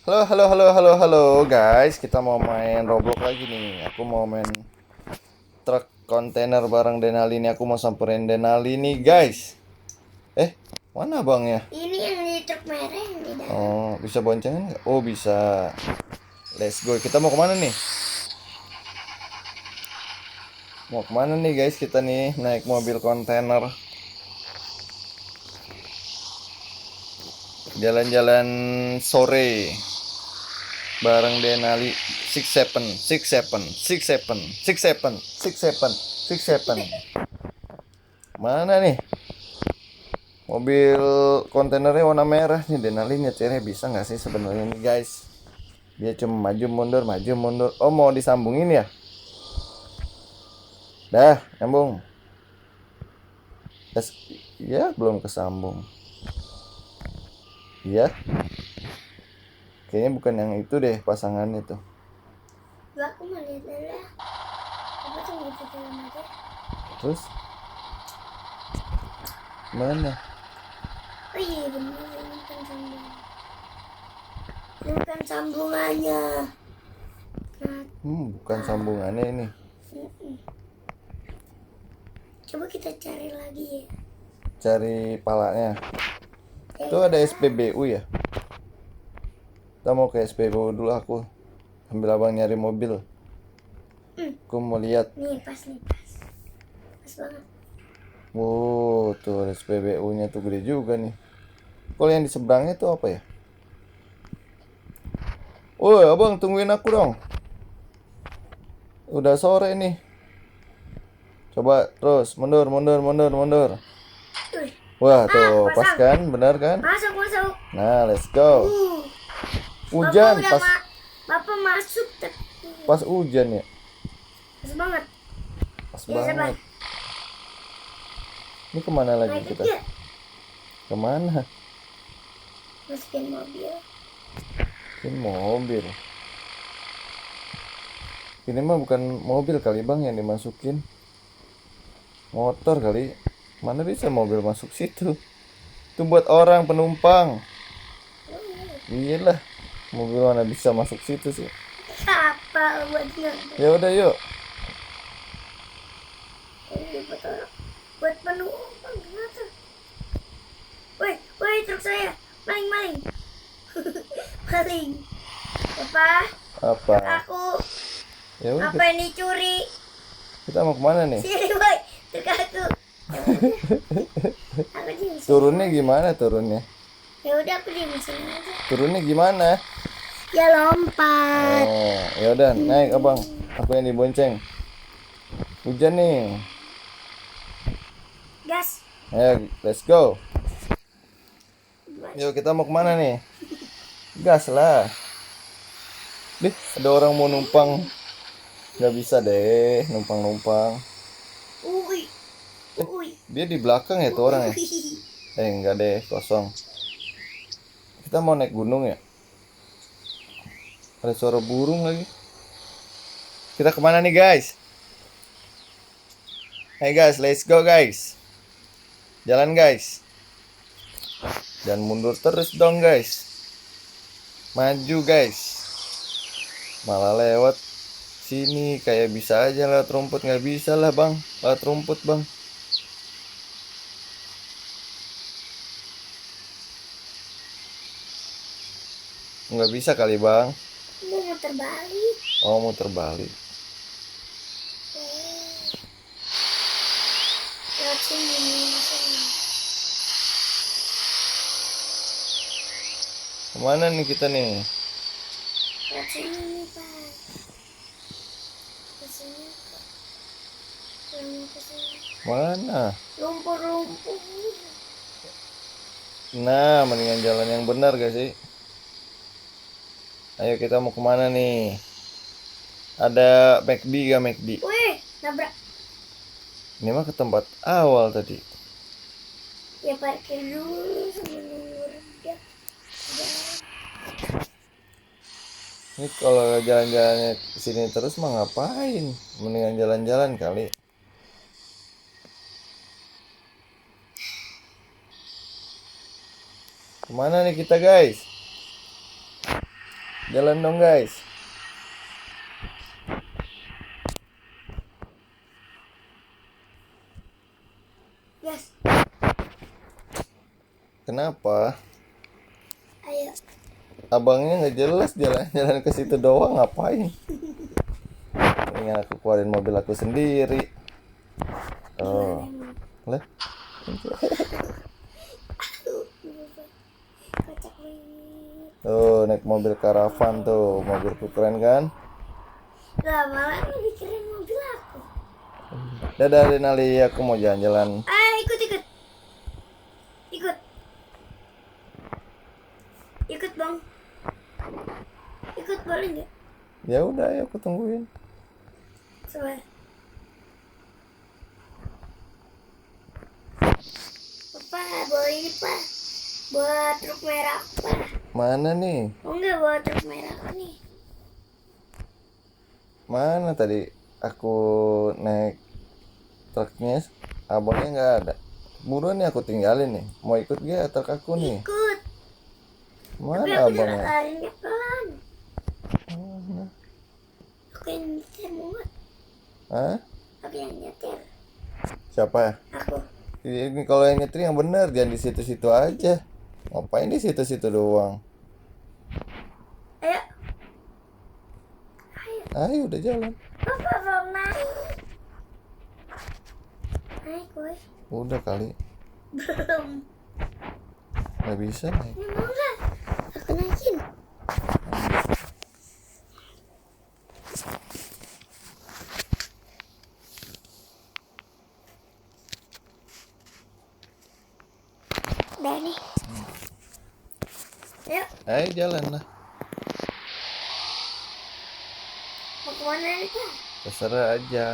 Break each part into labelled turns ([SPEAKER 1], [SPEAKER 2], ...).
[SPEAKER 1] Halo, halo, halo, halo, halo, guys. Kita mau main Roblox lagi nih. Aku mau main truk kontainer bareng Denali nih. Aku mau samperin Denali nih, guys. Mana bang ya?
[SPEAKER 2] Ini yang di truk merah yang di dalam.
[SPEAKER 1] Oh, bisa boncengan nggak? Oh, bisa. Let's go. Kita mau kemana nih? Mau kemana nih, guys? Kita nih naik mobil kontainer. Jalan-jalan sore bareng Denali. Six seven, six seven, six seven, six seven, six seven, six seven. Mana nih? Mobil kontainernya warna merah nih. Denali nyetirnya bisa nggak sih sebenarnya nih, guys? Dia cuma maju mundur, maju mundur. Oh, mau disambungin ya? Dah, nyambung. Tes, ya belum kesambung. Iya, kayaknya bukan yang itu deh pasangannya tuh.
[SPEAKER 2] Aku mau lihat dulu ya. Apa tunggu di dalam aja.
[SPEAKER 1] Terus mana?
[SPEAKER 2] Oh iya benar ini kan sambung. Ini kan sambungannya. Nah,
[SPEAKER 1] Bukan sambungannya ini.
[SPEAKER 2] coba kita cari lagi ya.
[SPEAKER 1] Cari palanya.
[SPEAKER 2] Ya,
[SPEAKER 1] Tuh ada SPBU ya. Kita mau ke SPBU dulu aku. Ambil abang nyari mobil. Aku mau lihat.
[SPEAKER 2] nih pas nih pas. Pas banget.
[SPEAKER 1] Wow, tuh SPBU-nya tuh gede juga nih. Kalau yang di seberangnya tuh apa ya? Woi, abang tungguin aku dong. Udah sore nih. Coba terus mundur, mundur, mundur, mundur.
[SPEAKER 2] Wih,
[SPEAKER 1] Wah, tuh pas
[SPEAKER 2] pasang.
[SPEAKER 1] kan, benar kan?
[SPEAKER 2] Masuk masuk.
[SPEAKER 1] Nah, let's go.
[SPEAKER 2] Bapak
[SPEAKER 1] Hujan
[SPEAKER 2] udah
[SPEAKER 1] pas
[SPEAKER 2] Bapak masuk tapi
[SPEAKER 1] pas hujan ya.
[SPEAKER 2] pas banget.
[SPEAKER 1] Pas
[SPEAKER 2] Ya sabar.
[SPEAKER 1] banget. Ini kemana lagi
[SPEAKER 2] Naik
[SPEAKER 1] kita?
[SPEAKER 2] aja.
[SPEAKER 1] Kemana?
[SPEAKER 2] Masukin mobil.
[SPEAKER 1] Ini mobil. Ini mah bukan mobil kali bang yang dimasukin. Motor kali. Mana bisa mobil masuk situ? Itu buat orang penumpang. Iyalah, mobil mana bisa masuk situ sih?
[SPEAKER 2] Apa buatnya?
[SPEAKER 1] Ya udah yuk.
[SPEAKER 2] Ini buat penumpang kenapa? Woi, woi truk saya, maling maling, maling. Apa?
[SPEAKER 1] Apa?
[SPEAKER 2] Aku
[SPEAKER 1] Ya udah.
[SPEAKER 2] apa ini curi?
[SPEAKER 1] Kita mau kemana nih?
[SPEAKER 2] Sini woi, truk aku. Aku di sini.
[SPEAKER 1] Turunnya gimana turunnya?
[SPEAKER 2] Ya udah aku di sini aja.
[SPEAKER 1] Turunnya gimana?
[SPEAKER 2] Ya lompat.
[SPEAKER 1] Oh, ya udah naik abang. Aku yang dibonceng. Hujan nih.
[SPEAKER 2] Gas.
[SPEAKER 1] Ayo, let's go. Yuk kita mau kemana nih? Gas lah. Dih, ada orang mau numpang. Gak bisa deh, numpang-numpang.
[SPEAKER 2] Ui, ui.
[SPEAKER 1] Dia di belakang ya tuh orang ya? Enggak deh, kosong. Kita mau naik gunung ya? Ada suara burung lagi. Kita kemana nih guys? Hey guys, let's go guys. Jalan guys. Jangan mundur terus dong guys. Maju guys. Malah lewat sini kayak bisa aja lewat rumput. Nggak bisa lah bang, lewat rumput bang. Nggak bisa kali bang.
[SPEAKER 2] Mau muter balik.
[SPEAKER 1] Oh, mau terbalik.
[SPEAKER 2] Lewat sini.
[SPEAKER 1] Kemana nih kita nih?
[SPEAKER 2] Lewat sini pak. Ke sini kok. Mau ke sini.
[SPEAKER 1] Mana?
[SPEAKER 2] Lumpur-lumpur.
[SPEAKER 1] Nah, mendingan jalan yang benar gak sih? Ayo kita mau kemana nih? Ada McD gak McD?
[SPEAKER 2] Wih, nabrak.
[SPEAKER 1] Ini mah ke tempat awal tadi.
[SPEAKER 2] Ya parkir dulu sebelum reda.
[SPEAKER 1] Ini kalau jalan-jalannya ke sini terus mah ngapain? Mendingan jalan-jalan kali. Kemana nih kita guys? Jalan dong guys.
[SPEAKER 2] Yes.
[SPEAKER 1] Kenapa?
[SPEAKER 2] Ayo.
[SPEAKER 1] Abangnya nggak jelas jalan-jalan ke situ doang ngapain? Ingin aku keluarin mobil aku sendiri. Oh, lah.
[SPEAKER 2] Kocak banget.
[SPEAKER 1] Tuh naik mobil karavan tuh, mobilku keren kan?
[SPEAKER 2] Lah malah lebih keren mobil aku.
[SPEAKER 1] Dadah Denali, aku mau jalan-jalan.
[SPEAKER 2] Ikut. Ikut bang. Ikut boleh nggak?
[SPEAKER 1] Ya udah, ya aku tungguin.
[SPEAKER 2] Coba. Papa, bawa ini pak. Bawa truk merah pak.
[SPEAKER 1] Mana nih?
[SPEAKER 2] Oh enggak, bawa truk merah nih.
[SPEAKER 1] Mana tadi aku naik truknya, abangnya nggak ada. Buruan nih aku tinggalin nih. Mau ikut gak truk aku nih?
[SPEAKER 2] Ikut. Tapi
[SPEAKER 1] Mana
[SPEAKER 2] aku
[SPEAKER 1] abangnya?
[SPEAKER 2] larinya pelan.
[SPEAKER 1] Mana?
[SPEAKER 2] Aku yang nyetir muat.
[SPEAKER 1] Hah?
[SPEAKER 2] Aku yang nyetir.
[SPEAKER 1] Siapa?
[SPEAKER 2] Aku.
[SPEAKER 1] Ini kalau yang nyetir yang bener, jangan di situ-situ aja. Ngapain di situ-situ doang?
[SPEAKER 2] Ayo.
[SPEAKER 1] Ayo udah jalan.
[SPEAKER 2] Papa belum naik. Naik boy.
[SPEAKER 1] Udah kali.
[SPEAKER 2] Belum.
[SPEAKER 1] Nggak bisa naik.
[SPEAKER 2] Ini mau nggak? Aku naikin. Udah nih. Yuk,
[SPEAKER 1] Ayo jalan lah.
[SPEAKER 2] mau kemana nih pak?
[SPEAKER 1] Terserah aja.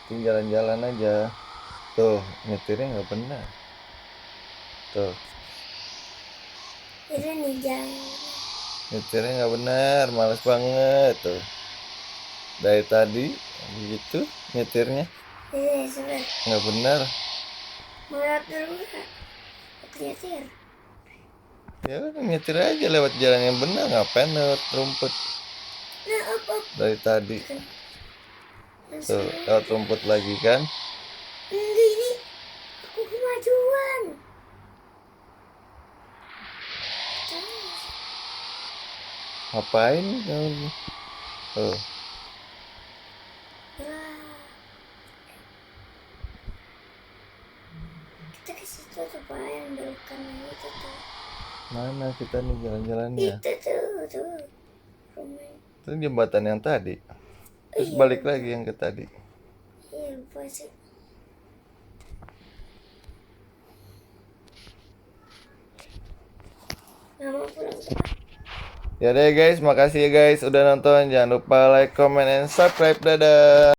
[SPEAKER 1] Tinggal jalan aja. Tuh, nyetirnya nggak benar. Tuh,
[SPEAKER 2] Ini nih jalan.
[SPEAKER 1] nyetirnya nggak benar, males banget tuh. Dari tadi gitu nyetirnya
[SPEAKER 2] Ini sebentar.
[SPEAKER 1] nggak benar.
[SPEAKER 2] Mau lewat dulu nggak? Aku nyetir.
[SPEAKER 1] Ya udah nyetir aja lewat jalan yang benar, ngapain lewat rumput
[SPEAKER 2] Nah, op.
[SPEAKER 1] dari tadi. Tuh, lewat rumput lagi kan?
[SPEAKER 2] Enggak ini. Aku kemajuan.
[SPEAKER 1] Ngapain kamu? Tuh,
[SPEAKER 2] Kita ke situ tuh pak yang belok kanan itu tuh.
[SPEAKER 1] mana kita nih jalan-jalannya?
[SPEAKER 2] Itu tuh. Rumah.
[SPEAKER 1] Itu jembatan yang tadi. Terus
[SPEAKER 2] Iya.
[SPEAKER 1] balik lagi yang ke tadi.
[SPEAKER 2] Iya lupa sih. Nggak mau pulang tuh pak.
[SPEAKER 1] Ya deh guys, makasih ya guys udah nonton. Jangan lupa like, comment, and subscribe. Dadah.